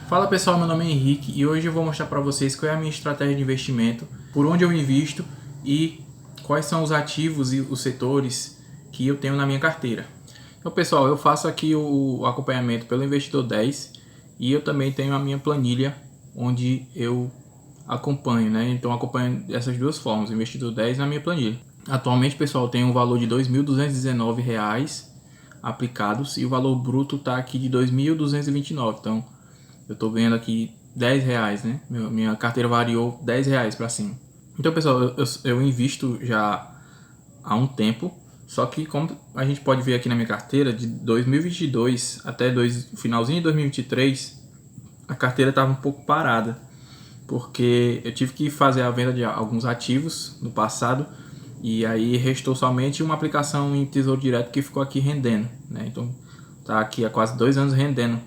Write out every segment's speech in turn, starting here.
Fala pessoal, meu nome é Henrique e hoje eu vou mostrar para vocês qual é a minha estratégia de investimento, por onde eu invisto e quais são os ativos e os setores que eu tenho na minha carteira. Então pessoal, eu faço aqui o acompanhamento pelo Investidor 10 e eu também tenho a minha planilha onde eu acompanho, né? Então eu acompanho dessas duas formas, o Investidor 10 na minha planilha. Atualmente pessoal, tem um valor de R$ 2.219 aplicados e o valor bruto está aqui de 2.229. Então eu estou ganhando aqui R$ 10, né? Minha carteira variou R$ 10 para cima. Então, pessoal, eu invisto já há um tempo. Só que, como a gente pode ver aqui na minha carteira, de 2022 até finalzinho de 2023, a carteira estava um pouco parada. Porque eu tive que fazer a venda de alguns ativos no passado. E aí restou somente uma aplicação em Tesouro Direto que ficou aqui rendendo, né? Então, tá aqui há quase 2 anos rendendo,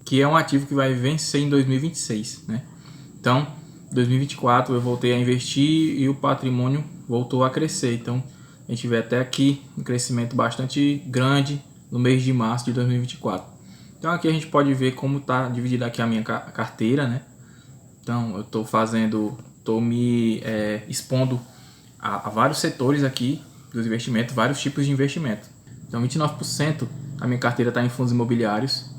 que é um ativo que vai vencer em 2026, né? Então, 2024 eu voltei a investir e o patrimônio voltou a crescer. Então, a gente vê até aqui um crescimento bastante grande no mês de março de 2024. Então, aqui a gente pode ver como está dividida aqui a minha carteira, né? Então, eu estou me expondo a vários setores aqui dos investimentos, vários tipos de investimento. Então, 29% a minha carteira está em fundos imobiliários,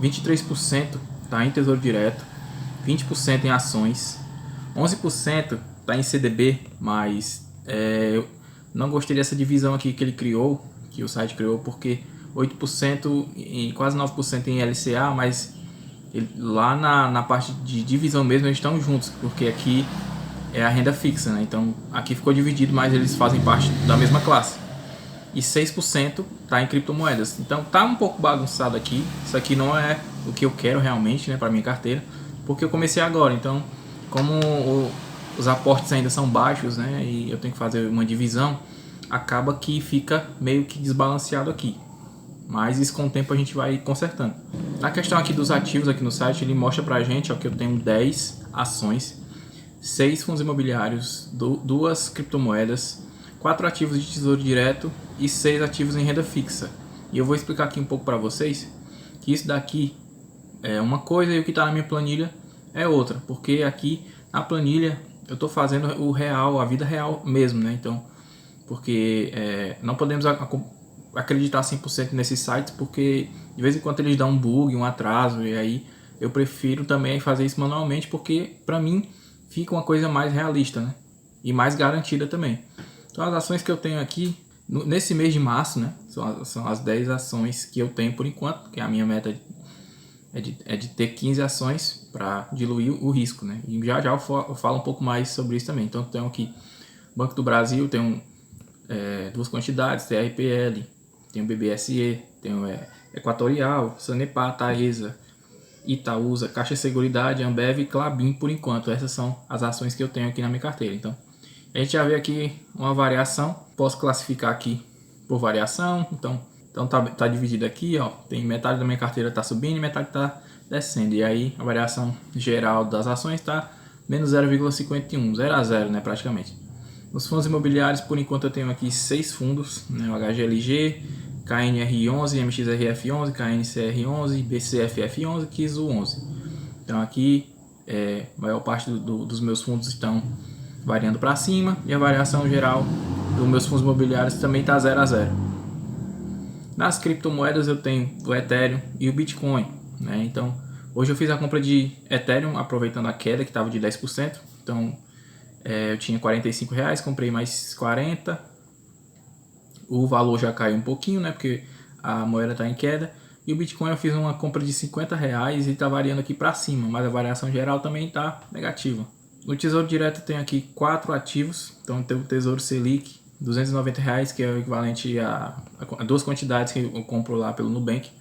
23% está em Tesouro Direto, 20% em ações, 11% está em CDB, mas eu não gostei dessa divisão aqui que ele criou, que o site criou, porque 8% e quase 9% em LCA, mas lá na parte de divisão mesmo eles estão juntos, porque aqui é a renda fixa, né? Então aqui ficou dividido, mas eles fazem parte da mesma classe. E 6% está em criptomoedas. Então tá um pouco bagunçado aqui. Isso aqui não é o que eu quero realmente, né, para minha carteira, porque eu comecei agora. Então, como os aportes ainda são baixos, né, e eu tenho que fazer uma divisão, acaba que fica meio que desbalanceado aqui. Mas isso com o tempo a gente vai consertando. Na questão aqui dos ativos aqui no site, ele mostra pra gente, ó, que eu tenho 10 ações, 6 fundos imobiliários, 2 criptomoedas, 4 ativos de tesouro direto e 6 ativos em renda fixa. E eu vou explicar aqui um pouco para vocês que isso daqui é uma coisa e o que está na minha planilha é outra. Porque aqui na planilha eu estou fazendo o real, a vida real mesmo, né? Então, porque não podemos acreditar 100% nesses sites, porque de vez em quando eles dão um bug, um atraso, e aí eu prefiro também fazer isso manualmente, porque para mim fica uma coisa mais realista, né? E mais garantida também. Então as ações que eu tenho aqui, nesse mês de março, né, são as 10 ações que eu tenho por enquanto, que a minha meta é de ter 15 ações para diluir o risco, né? E já eu falo um pouco mais sobre isso também. Então eu tenho aqui Banco do Brasil, tenho 2 quantidades, TRPL, tenho BBSE, tenho Equatorial, Sanepar, Taesa, Itaúsa, Caixa Seguridade, Ambev e Klabin por enquanto. Essas são as ações que eu tenho aqui na minha carteira. Então a gente já vê aqui uma variação, posso classificar aqui por variação, então tá dividido aqui, ó, tem metade da minha carteira está subindo e metade está descendo, e aí a variação geral das ações está menos 0,51, 0 a 0, né, praticamente. Nos fundos imobiliários, por enquanto eu tenho aqui 6 fundos, né, o HGLG, KNR11, MXRF11, KNCR11, BCFF11 e KISU11. Então aqui a maior parte dos meus fundos estão variando para cima e a variação geral dos meus fundos imobiliários também está 0 a 0. Nas criptomoedas eu tenho o Ethereum e o Bitcoin, né? Então hoje eu fiz a compra de Ethereum aproveitando a queda que estava de 10%. Então eu tinha R$45, comprei mais 40. O valor já caiu um pouquinho, né? Porque a moeda está em queda. E o Bitcoin eu fiz uma compra de R$50 e está variando aqui para cima, mas a variação geral também está negativa. No Tesouro Direto eu tenho aqui 4 ativos, então tem o Tesouro Selic, R$290, que é o equivalente a 2 quantidades que eu compro lá pelo Nubank.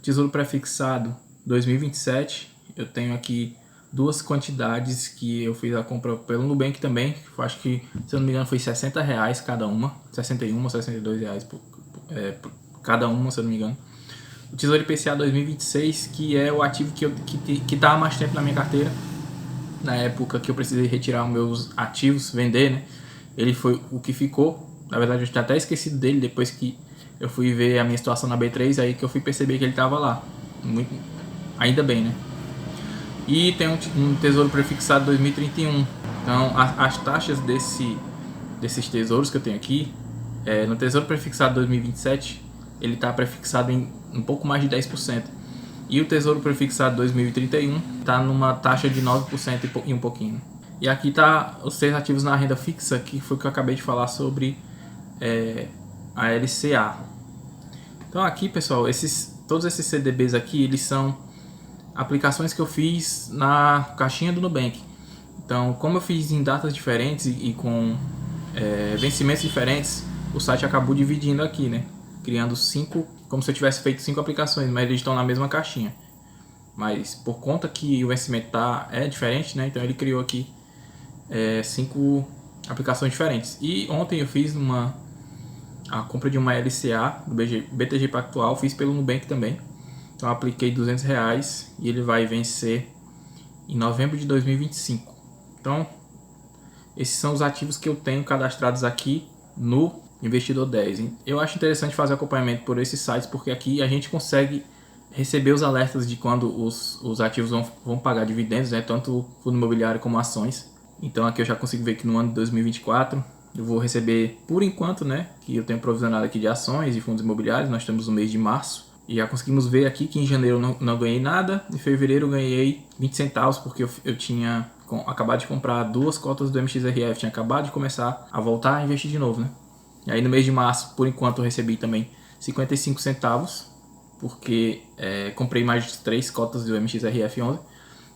Tesouro Prefixado 2027, eu tenho aqui 2 quantidades que eu fiz a compra pelo Nubank também, eu acho que, se eu não me engano, foi R$60 cada uma, 61 ou R$62 por cada uma, se eu não me engano. O Tesouro IPCA 2026, que é o ativo que tá há mais tempo na minha carteira. Na época que eu precisei retirar os meus ativos, vender, né? Ele foi o que ficou. Na verdade, eu tinha até esquecido dele depois que eu fui ver a minha situação na B3, aí que eu fui perceber que ele estava lá. Ainda bem, né? E tem um tesouro prefixado 2031. Então as taxas desses tesouros que eu tenho aqui, no tesouro prefixado 2027, ele está prefixado em um pouco mais de 10%. E o tesouro prefixado 2031 está numa taxa de 9% e um pouquinho. E aqui tá os 6 ativos na renda fixa, que foi o que eu acabei de falar sobre a LCA. Então aqui, pessoal, todos esses CDBs aqui, eles são aplicações que eu fiz na caixinha do Nubank. Então, como eu fiz em datas diferentes e com vencimentos diferentes, o site acabou dividindo aqui, né? Criando 5, como se eu tivesse feito 5 aplicações, mas eles estão na mesma caixinha. Mas por conta que o vencimento é diferente, né? Então ele criou aqui 5 aplicações diferentes. E ontem eu fiz a compra de uma LCA do BTG Pactual, fiz pelo Nubank também. Então eu apliquei R$200 e ele vai vencer em novembro de 2025. Então esses são os ativos que eu tenho cadastrados aqui no Investidor 10. Hein? Eu acho interessante fazer acompanhamento por esses sites, porque aqui a gente consegue receber os alertas de quando os ativos vão pagar dividendos, né? Tanto fundo imobiliário como ações. Então aqui eu já consigo ver que no ano de 2024 eu vou receber, por enquanto, né, que eu tenho provisionado aqui de ações e fundos imobiliários. Nós temos o mês de março e já conseguimos ver aqui que em janeiro eu não ganhei nada, em fevereiro eu ganhei 20 centavos porque eu tinha acabado de comprar 2 cotas do MXRF, tinha acabado de começar a voltar a investir de novo, né? E aí no mês de março, por enquanto, eu recebi também 55 centavos, porque comprei mais de 3 cotas do MXRF11.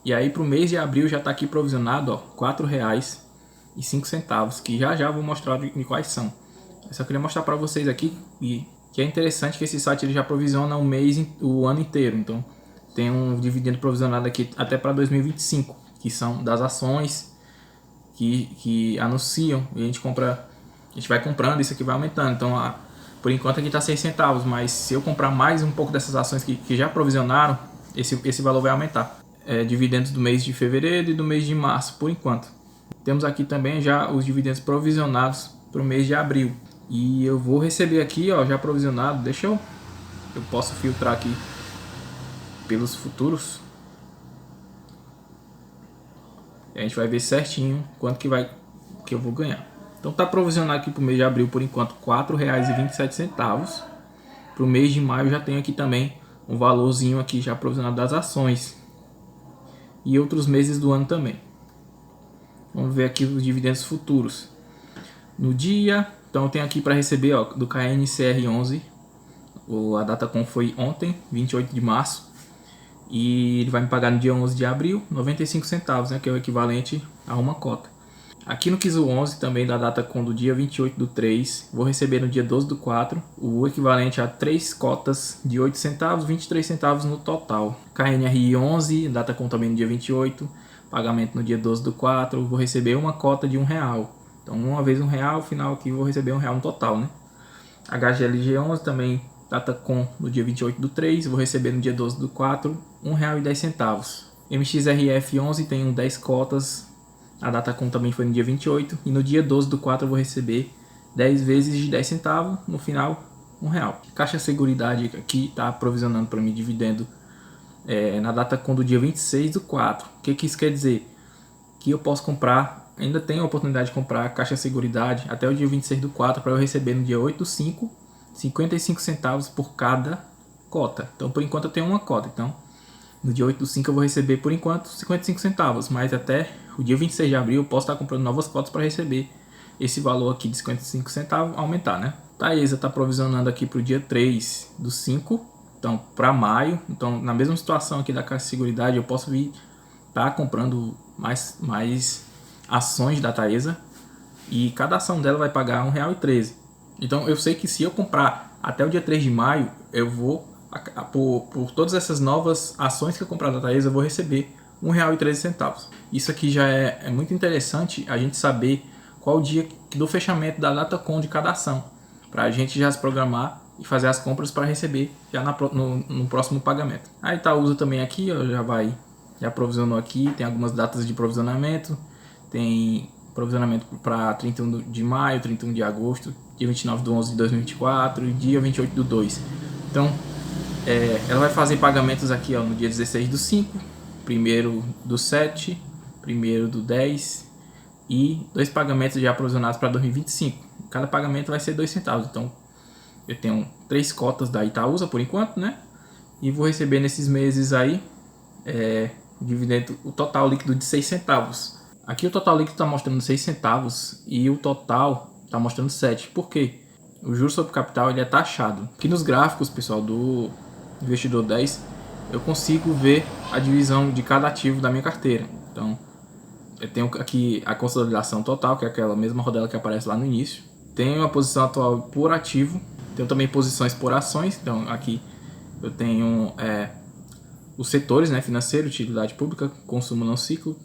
E aí pro mês de abril já está aqui provisionado, ó, R$4,05, que já vou mostrar de quais são. Eu só queria mostrar para vocês aqui que é interessante que esse site ele já provisiona o ano inteiro. Então tem um dividendo provisionado aqui até para 2025, que são das ações que anunciam e a gente vai comprando, isso aqui vai aumentando. Então por enquanto aqui está 6 centavos, mas se eu comprar mais um pouco dessas ações que já provisionaram, esse valor vai aumentar. Dividendos do mês de fevereiro e do mês de março, por enquanto. Temos aqui também já os dividendos provisionados para o mês de abril. E eu vou receber aqui, ó, já provisionado. Eu posso filtrar aqui pelos futuros. E a gente vai ver certinho quanto que eu vou ganhar. Então tá provisionado aqui para o mês de abril, por enquanto, R$4,27. Para o mês de maio já tenho aqui também um valorzinho aqui já provisionado das ações. E outros meses do ano também. Vamos ver aqui os dividendos futuros. No dia, então eu tenho aqui para receber, ó, do KNCR11. A data com foi ontem, 28 de março. E ele vai me pagar no dia 11 de abril, 95 centavos, né, que é o equivalente a uma cota. Aqui no KISU 11, também da data com do dia 28 do 3, vou receber no dia 12 do 4, o equivalente a 3 cotas de 8 centavos, 23 centavos no total. KNRI 11, data com também no dia 28, pagamento no dia 12 do 4, vou receber uma cota de R$1. Então uma vez R$1, final aqui vou receber R$1 no total, né? HGLG 11 também, data com no dia 28 do 3, vou receber no dia 12 do 4, R$1,10. MXRF 11 tem 10 cotas. A data com também foi no dia 28 e no dia 12 do 4 eu vou receber 10 vezes de 10 centavos, no final R$1. Caixa Seguridade aqui está provisionando para mim dividendo na data com do dia 26 do 4. O que isso quer dizer? Que eu posso comprar, ainda tenho a oportunidade de comprar a Caixa Seguridade até o dia 26 do 4 para eu receber no dia 8 do 5, 55 centavos por cada cota. Então por enquanto eu tenho uma cota, então no dia 8 do 5 eu vou receber por enquanto 55 centavos, mas até o dia 26 de abril eu posso estar comprando novas cotas para receber esse valor aqui de 55 centavos aumentar, né? Taesa está provisionando aqui para o dia 3 do 5, então para maio. Então na mesma situação aqui da Caixa de Seguridade eu posso vir estar comprando mais ações da Taesa e cada ação dela vai pagar R$1,13. Então eu sei que se eu comprar até o dia 3 de maio, eu vou, por todas essas novas ações que eu comprar da Taesa, eu vou receber R$1,13. Isso aqui já é muito interessante a gente saber qual o dia do fechamento da data com de cada ação, para a gente já se programar e fazer as compras para receber já no próximo pagamento. A Itaúsa também aqui, ó, já provisionou aqui, tem algumas datas de provisionamento, tem provisionamento para 31 de maio, 31 de agosto, dia 29 de 11 de 2024 e dia 28 do 2. Então Ela vai fazer pagamentos aqui, ó, no dia 16/5, 1º/7, 1º/10 e 2 pagamentos já provisionados para 2025. Cada pagamento vai ser 2 centavos. Então eu tenho 3 cotas da Itaúsa por enquanto, né? E vou receber nesses meses aí dividendo, o total líquido de 6 centavos. Aqui o total líquido está mostrando 6 centavos e o total está mostrando 7. Por quê? O juros sobre capital ele é taxado. Aqui nos gráficos, pessoal, do Investidor 10, eu consigo ver a divisão de cada ativo da minha carteira. Então, eu tenho aqui a consolidação total, que é aquela mesma rodela que aparece lá no início. Tenho a posição atual por ativo. Tenho também posições por ações. Então, aqui eu tenho os setores, né, financeiro, utilidade pública, consumo não cíclico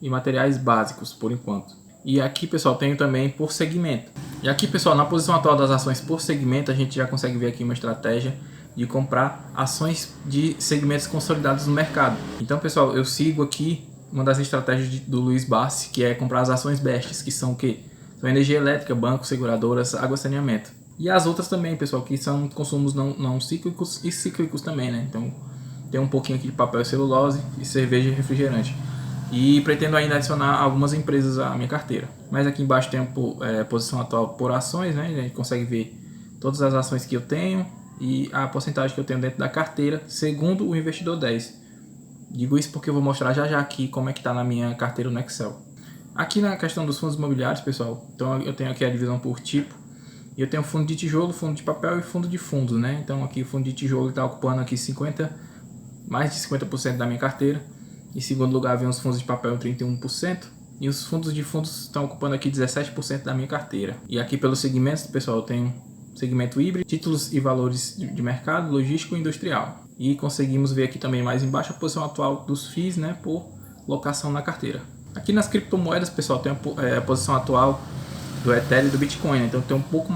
e materiais básicos, por enquanto. E aqui, pessoal, tenho também por segmento. E aqui, pessoal, na posição atual das ações por segmento, a gente já consegue ver aqui uma estratégia de comprar ações de segmentos consolidados no mercado. Então, pessoal, eu sigo aqui uma das estratégias do Luiz Bassi, que é comprar as ações bestes, que são o quê? São energia elétrica, bancos, seguradoras, água e saneamento. E as outras também, pessoal, que são consumos não cíclicos e cíclicos também, né? Então, tem um pouquinho aqui de papel e celulose e cerveja e refrigerante. E pretendo ainda adicionar algumas empresas à minha carteira. Mas aqui embaixo tem a posição atual por ações, né? A gente consegue ver todas as ações que eu tenho e a porcentagem que eu tenho dentro da carteira, segundo o Investidor 10. Digo isso porque eu vou mostrar já aqui como é que está na minha carteira no Excel. Aqui na questão dos fundos imobiliários, pessoal, então eu tenho aqui a divisão por tipo. E eu tenho fundo de tijolo, fundo de papel e fundo de fundos, né? Então aqui o fundo de tijolo está ocupando aqui mais de 50% da minha carteira. Em segundo lugar vem os fundos de papel, 31%. E os fundos de fundos estão ocupando aqui 17% da minha carteira. E aqui pelos segmentos, pessoal, eu tenho segmento híbrido, títulos e valores de mercado, logístico e industrial. E conseguimos ver aqui também mais embaixo a posição atual dos FIIs, né, por locação na carteira. Aqui nas criptomoedas, pessoal, tem a posição atual do Ethereum e do Bitcoin. Né? Então tem um pouco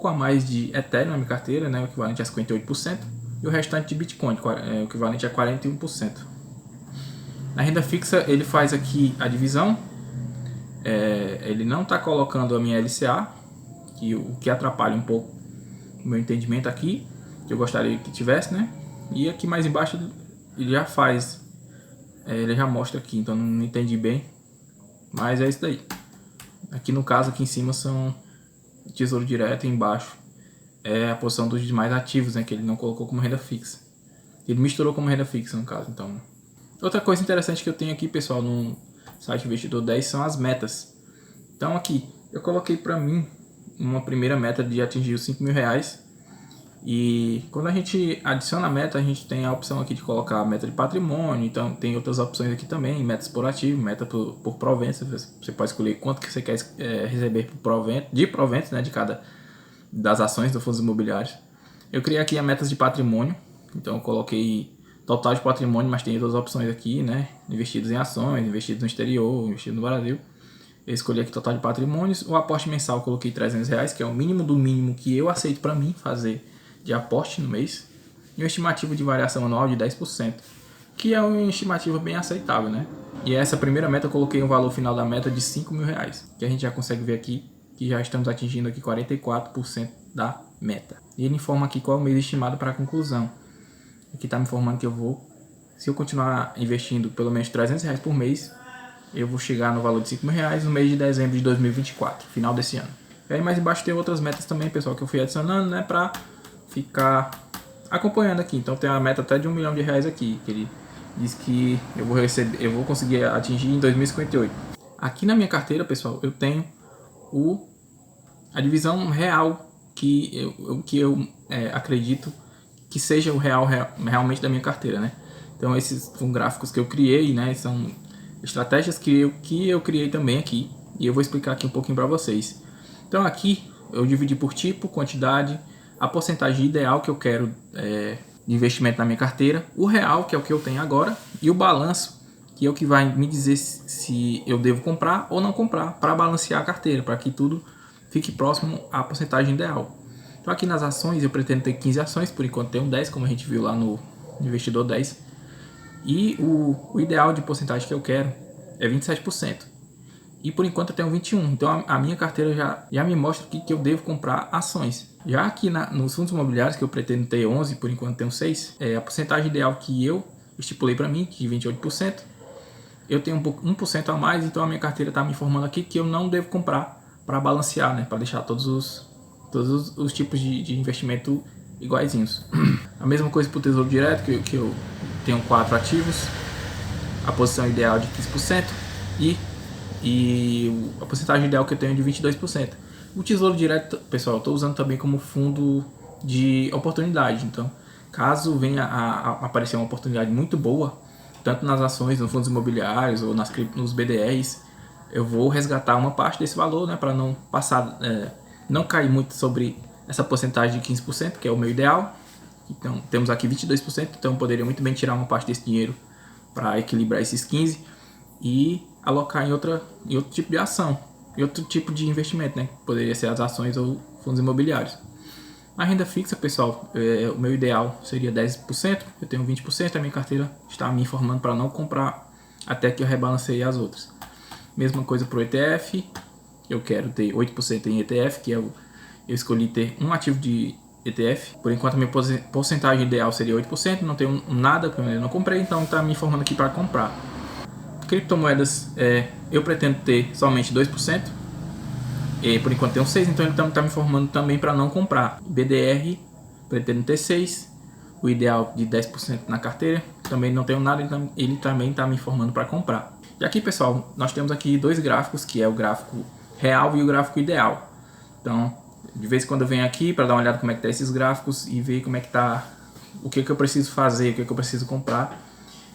a mais de Ethereum na minha carteira, né, o equivalente a 58%. E o restante de Bitcoin, o equivalente a 41%. Na renda fixa, ele faz aqui a divisão. Ele não está colocando a minha LCA, o que atrapalha um pouco o meu entendimento aqui, que eu gostaria que tivesse, né? E aqui mais embaixo ele já faz, ele já mostra aqui, então não entendi bem, mas é isso daí. Aqui no caso, aqui em cima são Tesouro Direto e embaixo é a posição dos demais ativos, né, que ele não colocou como renda fixa. Ele misturou como renda fixa, no caso. Então, outra coisa interessante que eu tenho aqui, pessoal, no site Investidor 10 são as metas. Então aqui, eu coloquei para mim uma primeira meta de atingir os R$5.000. E quando a gente adiciona a meta, a gente tem a opção aqui de colocar a meta de patrimônio. Então tem outras opções aqui também, metas por ativo, meta por provento. Você pode escolher quanto que você quer receber de proventos, né, de cada das ações do fundos imobiliários. Eu criei aqui a metas de patrimônio, então eu coloquei total de patrimônio, mas tem outras opções aqui, né? Investidos em ações, investidos no exterior, investidos no Brasil. Eu escolhi aqui total de patrimônios. O aporte mensal eu coloquei R$300, que é o mínimo do mínimo que eu aceito para mim fazer de aporte no mês. E uma estimativa de variação anual de 10%, que é uma estimativa bem aceitável, né? E essa primeira meta eu coloquei um valor final da meta de R$5.000, que a gente já consegue ver aqui que já estamos atingindo aqui 44% da meta. E ele informa aqui qual é o mês estimado para a conclusão. Aqui está me informando que se eu continuar investindo pelo menos R$300 por mês, eu vou chegar no valor de R$5.000 no mês de dezembro de 2024, final desse ano. E aí mais embaixo tem outras metas também, pessoal, que eu fui adicionando, né, para ficar acompanhando aqui. Então tem a meta até de R$1 milhão aqui, que ele diz que eu vou conseguir atingir em 2058. Aqui na minha carteira, pessoal, eu tenho a divisão real que eu acredito que seja o realmente da minha carteira, né? Então esses são gráficos que eu criei, né? São estratégias que eu criei também aqui e eu vou explicar aqui um pouquinho para vocês. Então aqui eu dividi por tipo, quantidade, a porcentagem ideal que eu quero de investimento na minha carteira, o real, que é o que eu tenho agora, e o balanço, que é o que vai me dizer se eu devo comprar ou não comprar, para balancear a carteira, para que tudo fique próximo à porcentagem ideal. Então aqui nas ações eu pretendo ter 15 ações, por enquanto tenho 10, como a gente viu lá no Investidor 10. E o ideal de porcentagem que eu quero é 27%. e por enquanto eu tenho 21. Então a minha carteira já me mostra que eu devo comprar ações. Já aqui nos fundos imobiliários, que eu pretendo ter 11, por enquanto tenho 6, a porcentagem ideal que eu estipulei para mim, de 28%, eu tenho 1% a mais, então a minha carteira está me informando aqui que eu não devo comprar para balancear, né? Para deixar todos os tipos de investimento iguaizinhos. A mesma coisa para o Tesouro Direto, que eu tenho 4 ativos, a posição ideal de 15% e a porcentagem ideal que eu tenho é de 22%. O Tesouro Direto, pessoal, eu estou usando também como fundo de oportunidade. Então, caso venha a aparecer uma oportunidade muito boa, tanto nas ações, nos fundos imobiliários ou nos BDRs, eu vou resgatar uma parte desse valor, né, para não passar, não cair muito sobre essa porcentagem de 15%, que é o meu ideal. Então, temos aqui 22%, então eu poderia muito bem tirar uma parte desse dinheiro para equilibrar esses 15% e alocar em outro tipo de ação, em outro tipo de investimento, né? Poderia ser as ações ou fundos imobiliários. A renda fixa, pessoal, o meu ideal seria 10%, eu tenho 20%, a minha carteira está me informando para não comprar até que eu rebalanceie as outras. Mesma coisa para o ETF, eu quero ter 8% em ETF, que eu escolhi ter um ativo de ETF. Por enquanto a minha porcentagem ideal seria 8%, não tenho nada, porque eu não comprei, então está me informando aqui para comprar. Criptomoedas, eu pretendo ter somente 2%, e por enquanto tenho 6%, então ele está me informando também para não comprar. BDR, pretendo ter 6%, o ideal de 10% na carteira, também não tenho nada, então ele também está me informando para comprar. E aqui, pessoal, nós temos aqui dois gráficos, que é o gráfico real e o gráfico ideal. Então, de vez em quando eu venho aqui para dar uma olhada como é que tá esses gráficos e ver como é que tá, o que eu preciso fazer, o que eu preciso comprar,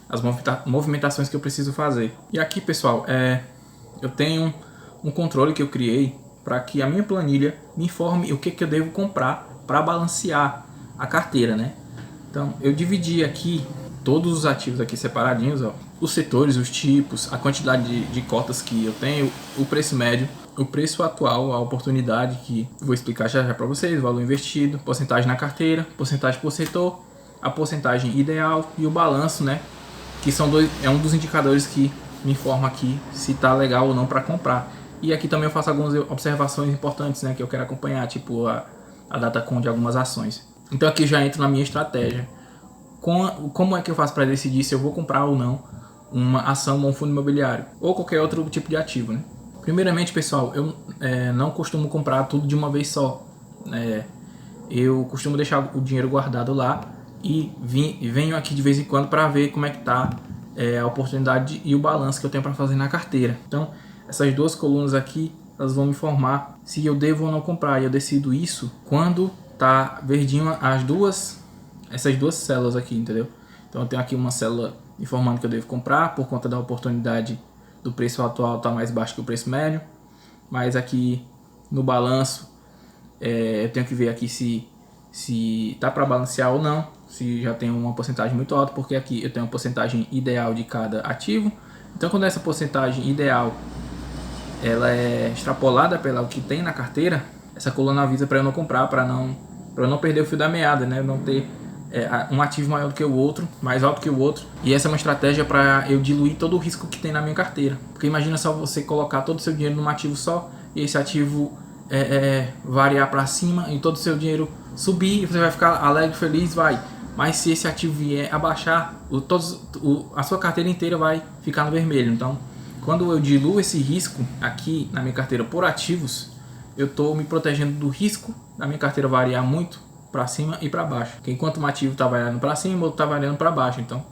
as movimentações que eu preciso fazer. E aqui, pessoal, eu tenho um controle que eu criei para que a minha planilha me informe o que eu devo comprar para balancear a carteira, né? Então, eu dividi aqui todos os ativos aqui separadinhos, ó, os setores, os tipos, a quantidade de cotas que eu tenho, o preço médio, o preço atual, a oportunidade, que eu vou explicar já para vocês, o valor investido, porcentagem na carteira, porcentagem por setor, a porcentagem ideal e o balanço, né? Que é um dos indicadores que me informa aqui se tá legal ou não para comprar. E aqui também eu faço algumas observações importantes, né, que eu quero acompanhar, tipo a data com de algumas ações. Então aqui já entro na minha estratégia. Como é que eu faço para decidir se eu vou comprar ou não uma ação ou um fundo imobiliário ou qualquer outro tipo de ativo, né? Primeiramente, pessoal, eu não costumo comprar tudo de uma vez só. Eu costumo deixar o dinheiro guardado lá e venho aqui de vez em quando para ver como é que tá a oportunidade e o balanço que eu tenho para fazer na carteira. Então, essas duas colunas aqui, elas vão me informar se eu devo ou não comprar. E eu decido isso quando tá verdinho essas duas células aqui, entendeu? Então eu tenho aqui uma célula informando que eu devo comprar por conta da oportunidade do preço atual estar mais baixo que o preço médio. Mas aqui no balanço eu tenho que ver aqui se tá para balancear ou não, se já tem uma porcentagem muito alta, porque aqui eu tenho uma porcentagem ideal de cada ativo. Então quando essa porcentagem ideal ela é extrapolada pelo que tem na carteira, essa coluna avisa para eu não comprar, para eu não perder o fio da meada, né? Não ter um ativo maior do que o outro, mais alto que o outro. E essa é uma estratégia para eu diluir todo o risco que tem na minha carteira. Porque imagina só você colocar todo o seu dinheiro num ativo só e esse ativo variar para cima e todo o seu dinheiro subir e você vai ficar alegre, feliz, vai. Mas se esse ativo vier abaixar, a sua carteira inteira vai ficar no vermelho. Então, quando eu diluo esse risco aqui na minha carteira por ativos, eu estou me protegendo do risco da minha carteira variar muito para cima e para baixo. Porque enquanto um ativo está variando para cima, o outro está variando para baixo. Então,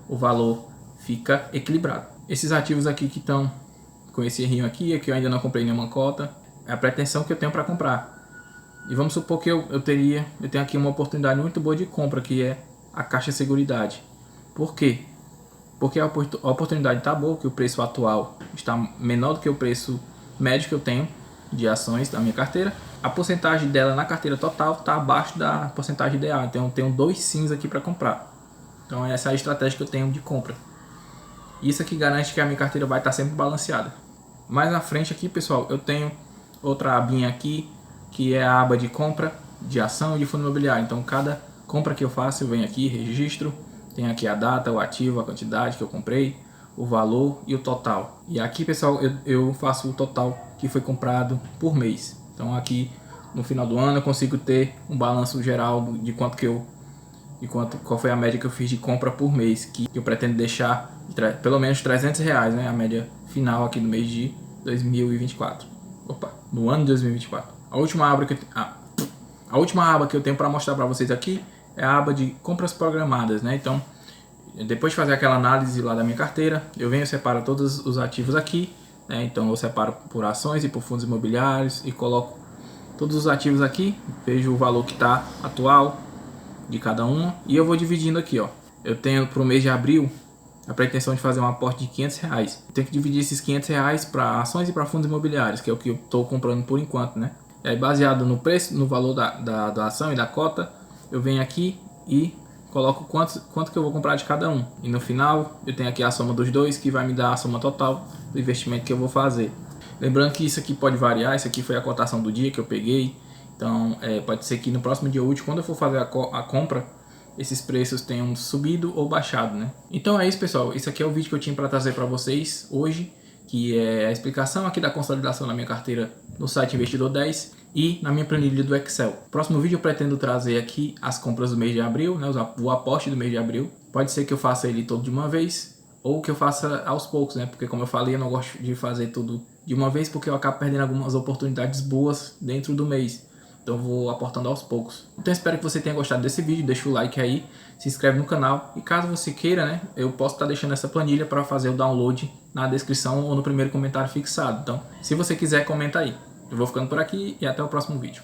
o valor fica equilibrado. Esses ativos aqui que estão com esse errinho aqui, que eu ainda não comprei nenhuma cota, é a pretensão que eu tenho para comprar. E vamos supor que eu tenho aqui uma oportunidade muito boa de compra, que é a Caixa Seguridade. Por quê? Porque a oportunidade está boa, que o preço atual está menor do que o preço médio que eu tenho de ações da minha carteira. A porcentagem dela na carteira total está abaixo da porcentagem ideal, então eu tenho 2 sims aqui para comprar. Então essa é a estratégia que eu tenho de compra. Isso aqui garante que a minha carteira vai estar sempre balanceada. Mais na frente aqui, pessoal, eu tenho outra abinha aqui, que é a aba de compra de ação e de fundo imobiliário. Então cada compra que eu faço, eu venho aqui, registro, tem aqui a data, o ativo, a quantidade que eu comprei, o valor e o total. E aqui, pessoal, eu faço o total que foi comprado por mês. Então aqui no final do ano eu consigo ter um balanço geral de quanto que eu qual foi a média que eu fiz de compra por mês, que eu pretendo deixar pelo menos R$300, né, a média final aqui no mês de 2024. Opa, no ano de 2024. A última aba que eu tenho para mostrar para vocês aqui é a aba de compras programadas, né? Então, depois de fazer aquela análise lá da minha carteira, eu venho e separo todos os ativos aqui, né? Então eu separo por ações e por fundos imobiliários e coloco todos os ativos aqui, vejo o valor que está atual de cada uma e eu vou dividindo aqui, ó. Eu tenho para o mês de abril a pretensão de fazer um aporte de R$500. Eu tenho que dividir esses R$500 para ações e para fundos imobiliários, que é o que eu estou comprando por enquanto, né? E aí, baseado no preço, no valor da ação e da cota, eu venho aqui e coloco quanto que eu vou comprar de cada um. E no final eu tenho aqui a soma dos dois, que vai me dar a soma total do investimento que eu vou fazer. Lembrando que isso aqui pode variar, isso aqui foi a cotação do dia que eu peguei. Então pode ser que no próximo dia útil, quando eu for fazer a compra, esses preços tenham subido ou baixado, né? Então é isso, pessoal. Esse aqui é o vídeo que eu tinha para trazer para vocês hoje, que é a explicação aqui da consolidação da minha carteira no site Investidor 10 e na minha planilha do Excel. No próximo vídeo eu pretendo trazer aqui as compras do mês de abril, né? O aporte do mês de abril. Pode ser que eu faça ele todo de uma vez ou que eu faça aos poucos, né? Porque como eu falei, eu não gosto de fazer tudo de uma vez porque eu acabo perdendo algumas oportunidades boas dentro do mês. Então eu vou aportando aos poucos. Então espero que você tenha gostado desse vídeo, deixa o like aí, se inscreve no canal e caso você queira, né, eu posso estar deixando essa planilha para fazer o download na descrição ou no primeiro comentário fixado. Então, se você quiser, comenta aí. Eu vou ficando por aqui e até o próximo vídeo.